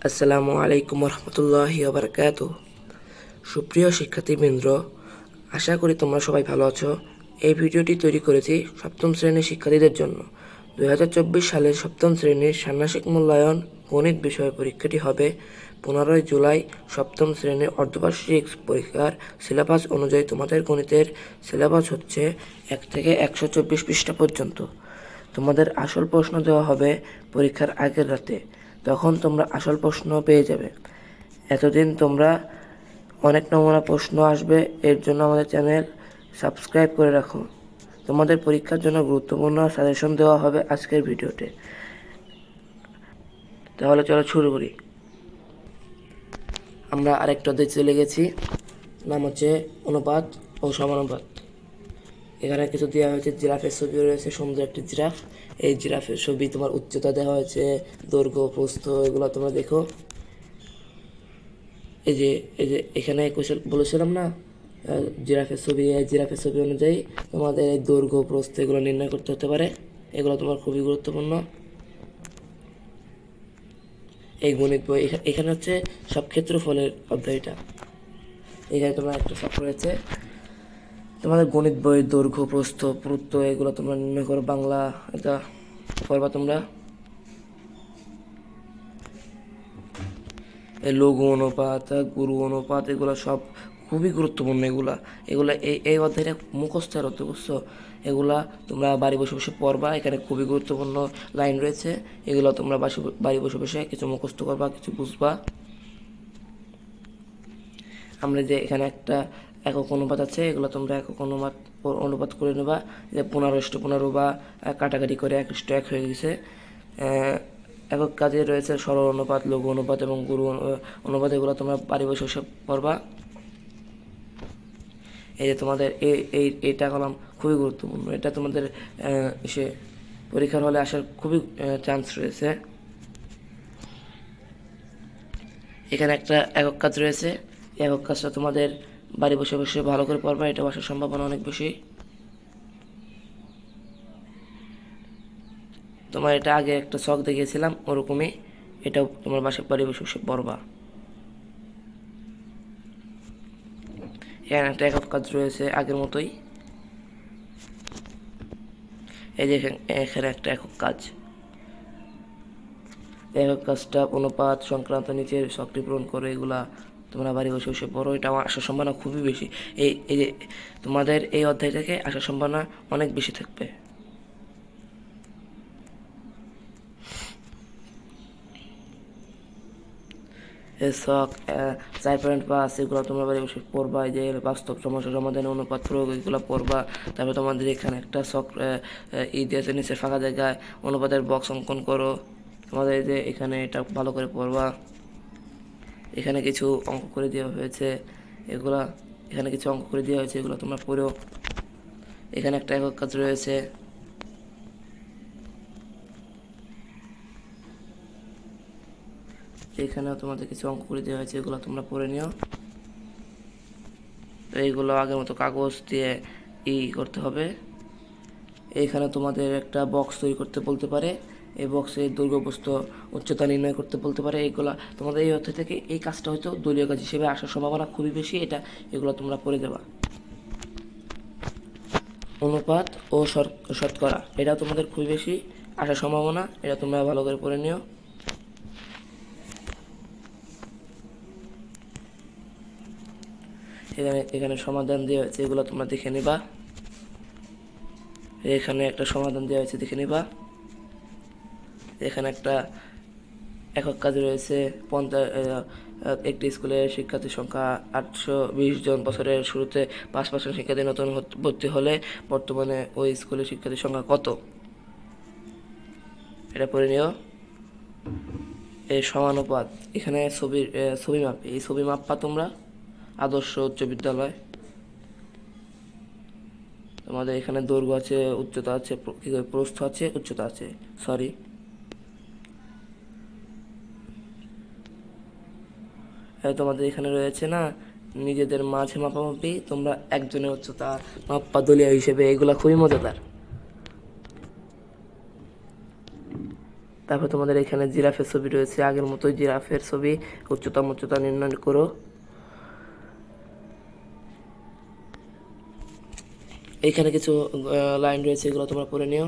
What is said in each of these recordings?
আসসালামু আলাইকুম রহমতুল্লাহি ওয়া সুপ্রিয় শিক্ষার্থীবৃন্দ, আশা করি তোমরা সবাই ভালো আছো। এই ভিডিওটি তৈরি করেছি সপ্তম শ্রেণীর শিক্ষার্থীদের জন্য। 2024 সালের সপ্তম শ্রেণীর ষান্মাসিক মূল্যায়ন গণিত বিষয় পরীক্ষাটি হবে 15 জুলাই। সপ্তম শ্রেণীর অর্ধবার্ষিক পরীক্ষার সিলেবাস অনুযায়ী তোমাদের গণিতের সিলেবাস হচ্ছে 1 থেকে 124 পৃষ্ঠা পর্যন্ত। তোমাদের আসল প্রশ্ন দেওয়া হবে পরীক্ষার আগের রাতে, তখন তোমরা আসল প্রশ্ন পেয়ে যাবে। এতদিন তোমরা অনেক নমুনা প্রশ্ন আসবে, এর জন্য আমাদের চ্যানেল সাবস্ক্রাইব করে রাখো। তোমাদের পরীক্ষার জন্য গুরুত্বপূর্ণ সাজেশন দেওয়া হবে আজকের ভিডিওতে। তাহলে চলো শুরু করি। আমরা আরেকটা অধ্যায় চলে গেছি, নাম হচ্ছে অনুপাত ও সমানুপাত। এখানে কিছু দেওয়া হয়েছে, জিরাফের ছবি রয়েছে, সুন্দর একটি জিরাফ। এই জিরাফের ছবি, তোমার উচ্চতা দেওয়া হয়েছে, দৈর্ঘ্য, প্রস্থ, এগুলো তোমরা দেখো। এই যে এখানে বলেছিলাম না, জিরাফের ছবি অনুযায়ী তোমাদের এই দৈর্ঘ্য, প্রস্থ এগুলো নির্ণয় করতে হতে পারে। এগুলো তোমার খুবই গুরুত্বপূর্ণ। এই গণিত বই এখানে হচ্ছে সব ক্ষেত্রফলের অধ্যায়টা। এখানে তোমার একটা ছক রয়েছে, তোমাদের গণিত বই দৈর্ঘ্য, প্রস্থ, পুরুত্ব এগুলো তোমরা নির্ণয় করো। বাংলা এটা করবা তোমরা। লঘু অনুপাত, গুরু অনুপাত এগুলো সব খুবই গুরুত্বপূর্ণ। এগুলা এই অধ্যায়টা মুখস্থের হতে, বুঝছো? এগুলা তোমরা বাড়ি বসে বসে পড়বা। এখানে খুবই গুরুত্বপূর্ণ লাইন রয়েছে, এগুলো তোমরা বাড়ি বসে বসে কিছু মুখস্থ করবা, কিছু বুঝবা। আমরা যে এখানে একটা একক অনুপাত আছে, এগুলো তোমরা একক অনুপাত করে নেবা। যে 15:15 বা কাটাকাটি করে 1:1 হয়ে গেছে। একক কাজে রয়েছে সরল অনুপাত, লঘু অনুপাত এবং গুরু অনুপাত, এগুলো তোমরা বাড়ি বসে বসে পড়বা। এই যে তোমাদের এইটা কলাম খুবই গুরুত্বপূর্ণ। এটা তোমাদের পরীক্ষার হলে আসার খুবই চান্স রয়েছে। এখানে একটা একক কাজ রয়েছে, একক কাজটা তোমাদের বাড়ি বসে বসে ভালো করে পড়বা, এটা আসার সম্ভাবনা অনেক বেশি। তোমার এটা আগে একটা ছক দেখিয়েছিলাম, ওরকমই এটাও তোমার বাড়ি বসে বসে পড়বা। এখানে একটা একক কাজ রয়েছে আগের মতোই। এই যে এখানে একটা একক কাজটা অনুপাত সংক্রান্ত নিচের ছকটি পূরণ করে, এগুলা তোমরা বাড়ি বসে বসে পড়ো। এটা আসার সম্ভাবনা খুবই বেশি। এই যে তোমাদের এই অধ্যায় থেকে আসার সম্ভাবনা অনেক বেশি থাকবে। ছক 4.5 এগুলো তোমরা বাড়ি বসে পড়বা। এই যে বাস্তব সমস্যা সমাধানে অনুপাত প্রয়োগ এগুলো পড়বা। তারপরে তোমাদের এখানে একটা ছক দিয়েছে, নিচে ফাঁকা জায়গায় অনুপাতের বক্স অঙ্কন করো। তোমাদের এই যে এখানে এটা ভালো করে পড়বা। এখানে কিছু অঙ্ক করে দেওয়া হয়েছে, এগুলো তোমরা পড়ো। এখানে একটা একক কাজ রয়েছে, এখানেও তোমাদের কিছু অঙ্ক করে দেওয়া হয়েছে, এগুলো তোমরা পড়ে নিও। তো এইগুলো আগের মতো কাগজ দিয়ে করতে হবে। এইখানে তোমাদের একটা বক্স তৈরি করতে বলতে পারে, এই বক্সের দৈর্ঘ্য, প্রস্থ, উচ্চতা নির্ণয় করতে বলতে পারে। এইগুলো তোমাদের এই অধ্যায় থেকে এই কাজটা হয়তো দলীয় কাজ হিসেবে আসার সম্ভাবনা খুবই বেশি। এগুলো তোমরা পড়ে দেবা। অনুপাত ও শতকরা এটা তোমাদের খুবই বেশি আসার সম্ভাবনা, এটা তোমরা ভালো করে পড়ে নিও। এখানে সমাধান দেওয়া হয়েছে, এগুলো তোমরা দেখে নিবা। এখানে একটা সমাধান দেওয়া হয়েছে, দেখে নিবা। এখানে একটা একক কাজ রয়েছে, একটি স্কুলের শিক্ষার্থীর সংখ্যা 820 জন। বছরের শুরুতে 5% শিক্ষার্থী নতুন ভর্তি হলে বর্তমানে ওই স্কুলের শিক্ষার্থীর সংখ্যা কত, এটা পড়ে নিও। এই সমানুপাত, এখানে ছবি মাপে, এই ছবি মাপবা তোমরা আদর্শ উচ্চ বিদ্যালয়। তোমাদের এখানে দৈর্ঘ্য আছে, উচ্চতা আছে, প্রস্থ আছে, উচ্চতা আছে, তোমাদের এখানে রয়েছে না নিজেদের মাঝে মাপামাপি, তোমরা একজনের উচ্চতা মাপা দলীয় হিসেবে, এগুলা খুবই মজাদার। তারপর তোমাদের এখানে জিরাফের ছবি রয়েছে, আগের মতোই জিরাফের ছবি, উচ্চতা নির্ণয় করো। এখানে কিছু লাইন রয়েছে, এগুলো তোমরা পড়ে নিও।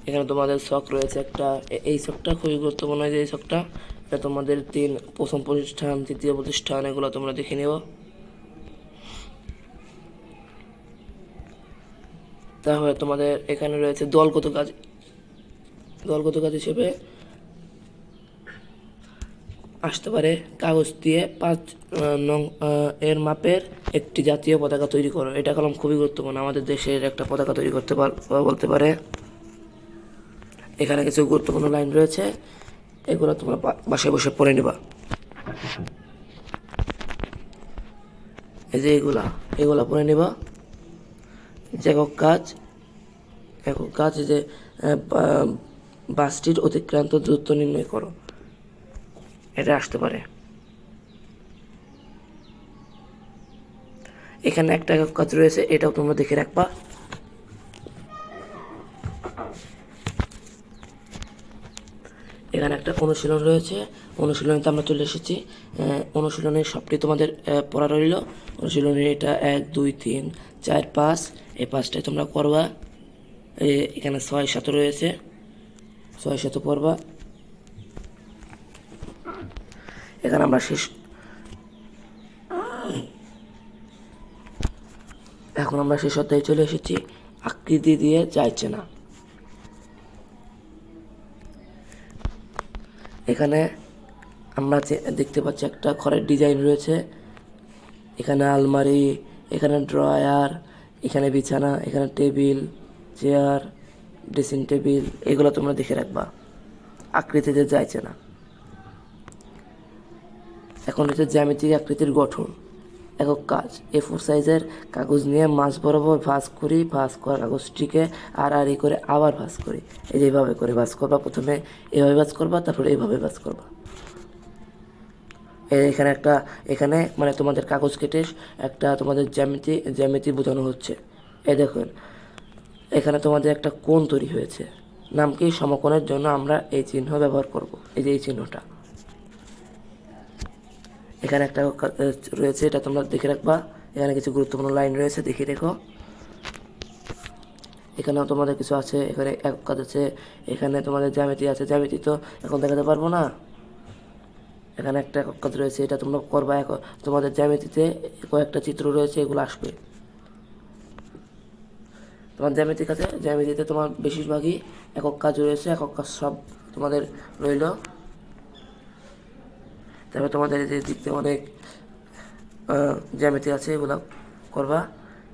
এখানে তোমাদের ছক রয়েছে একটা, এই ছকটা খুবই গুরুত্বপূর্ণ। যে এই ছকটা, এটা তোমাদের প্রথম প্রতিষ্ঠান, তৃতীয় প্রতিষ্ঠান, এগুলো তোমরা দেখে নিও। তাহলে তোমাদের এখানে রয়েছে দলগত কাজ হিসেবে আসতে পারে কাগজ দিয়ে 5 নং এর মাপের একটি জাতীয় পতাকা তৈরি করো। এটা কলম খুবই গুরুত্বপূর্ণ, আমাদের দেশের একটা পতাকা তৈরি করতে বলতে পারে। এখানে কিছু গুরুত্বপূর্ণ লাইন রয়েছে, এগুলো তোমরা বাসায় বসে পড়ে নেবা। এই যে এগুলা পড়ে নেবা। একক কাজ যে বাসটির অতিক্রান্ত দূরত্ব নির্ণয় করো, এটা আসতে পারে। এখানে একটা একক কাজ রয়েছে, এটাও তোমরা দেখে রাখবা। এখানে একটা অনুশীলন রয়েছে, অনুশীলনীতে আমরা চলে এসেছি। অনুশীলনের সবটি তোমাদের পড়া রইল। অনুশীলনী এটা 1 2 3 4 5, এই 5টাই তোমরা করবা। এখানে 6 7 রয়েছে, 6 7 পড়বা। এখানে আমরা এখন আমরা শেষ অধ্যায়ে চলে এসেছি। আকৃতি দিয়ে যাইছে না। এখানে আমরা দেখতে পাচ্ছি একটা ঘরের ডিজাইন রয়েছে, এখানে আলমারি, এখানে ড্রয়ার, এখানে বিছানা, এখানে টেবিল, চেয়ার, ড্রেসিং টেবিল, এগুলো তোমরা দেখে রাখবা। আকৃতিতে যাইছে না। এখন হচ্ছে জ্যামিতিক আকৃতির গঠন। একক কাজ, A4 সাইজের কাগজ নিয়ে মাঝ বরাবর ভাঁজ করি, ভাঁজ করা কাগজটিকে আড়াআড়ি করে আবার ভাঁজ করি। এই যেভাবে করে ভাঁজ করবা, প্রথমে এভাবে ভাঁজ করবা, তারপরে এইভাবে ভাঁজ করবা। এখানে মানে তোমাদের কাগজ কেটে একটা তোমাদের জ্যামিতি বোঝানো হচ্ছে। এই দেখুন, এখানে তোমাদের একটা কোণ তৈরি হয়েছে, নাম কি? সমকোণের জন্য আমরা এই চিহ্ন ব্যবহার করব। এই যে এই চিহ্নটা, এখানে একটা রয়েছে, এটা তোমরা দেখে রাখবা। এখানে কিছু গুরুত্বপূর্ণ লাইন রয়েছে, দেখে রেখো। এখানেও তোমাদের কিছু আছে, এখানে একক কাজ আছে, এখানে তোমাদের জ্যামিতি আছে। জ্যামিতি তো এখন দেখাতে পারবো না। এখানে একটা একক কাজ রয়েছে, এটা তোমরা করবা। তোমাদের জ্যামিতিতে কয়েকটা চিত্র রয়েছে, এগুলো আসবে। তোমার জ্যামিতিতে তোমার বেশিরভাগই একক কাজ রয়েছে, একক কাজ সব তোমাদের রইল। তারপরে তোমাদের যে দিকতে অনেক জ্যামিতি আছে, এগুলো করবা।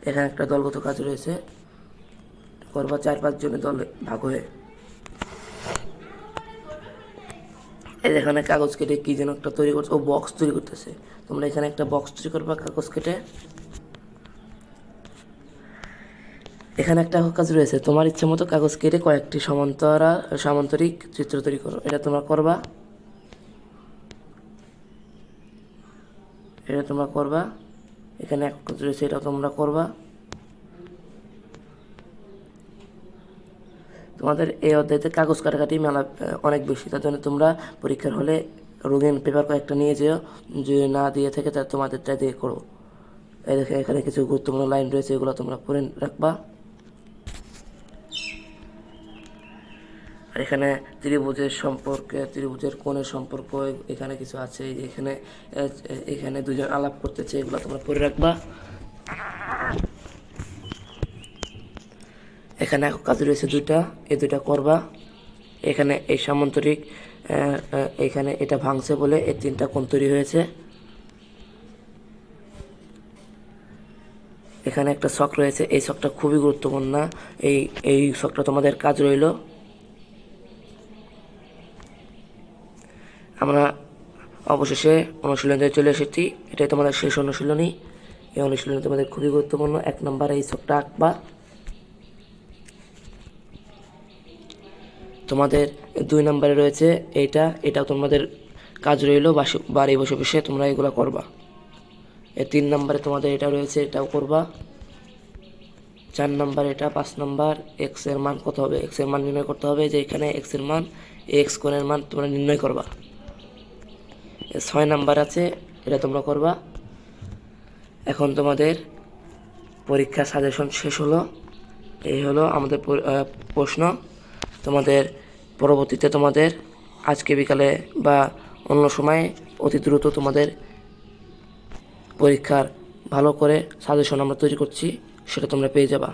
এখানে একটা দলগত কাজ রয়েছে, করবা 4 5 জনের দলে ভাগ হয়ে। এখানে কাগজ কেটে কি যেন একটা তৈরি করছে, ও বক্স তৈরি করতেছে। তোমরা এখানে একটা বক্স তৈরি করবা কাগজ কেটে। এখানে একটা কাজ রয়েছে, তোমার ইচ্ছে মতো কাগজ কেটে কয়েকটি সমান্তরিক চিত্র তৈরি করো। এটা তোমরা করবা। এখানে এক কাজ রয়েছে, এটা তোমরা করবা। তোমাদের এই অধ্যায়তে কাগজ কাটাকাটি মেলা অনেক বেশি, তার জন্য তোমরা পরীক্ষার হলে রঙিন পেপার কয়েকটা নিয়ে যেও, যদি না দিয়ে থাকে তা তোমাদেরটা দিয়ে করো। এই দেখে এখানে কিছু গুরুত্বপূর্ণ লাইন রয়েছে, এগুলো তোমরা পড়ে রাখবা। আর এখানে ত্রিভুজের কোণের সম্পর্ক এখানে কিছু আছে। এখানে দুজন আলাপ করতেছে, এগুলো তোমরা পড়ে রাখবা। এখানে কাজ রয়েছে দুইটা, এই দুইটা করবা। এখানে এই সামান্তরিক, এখানে এটা ভাঙছে বলে এই 3টা কোণ তৈরি হয়েছে। এখানে একটা ছক রয়েছে, এই ছকটা খুবই গুরুত্বপূর্ণ। এই ছকটা তোমাদের কাজ রইল। আমরা অবশেষে অনুশীলনে চলে এসেছি। এটাই তোমাদের শেষ অনুশীলনী। এই অনুশীলনী তোমাদের খুবই গুরুত্বপূর্ণ। 1 নম্বরে এই ছকটা আঁকবা। তোমাদের 2 নম্বরে রয়েছে এটাও তোমাদের কাজ রইল, বাড়ি বসে বসে তোমরা এগুলো করবা। 3 নম্বরে তোমাদের এটা রয়েছে, এটাও করবা। 4 নাম্বার এটা, 5 নাম্বার এক্স এর মান কত হবে, এক্স এর মান নির্ণয় করতে হবে, যে এখানে এক্স এর মান এক্স কোণের মান তোমরা নির্ণয় করবা। 6 নাম্বার আছে, এটা তোমরা করবা। এখন তোমাদের পরীক্ষা সাজেশন শেষ হলো। এই হলো আমাদের প্রশ্ন। তোমাদের পরবর্তীতে তোমাদের আজকে বিকালে বা অন্য সময় অতি দ্রুত তোমাদের পরীক্ষার ভালো করে সাজেশন আমরা তৈরি করছি, সেটা তোমরা পেয়ে যাবা।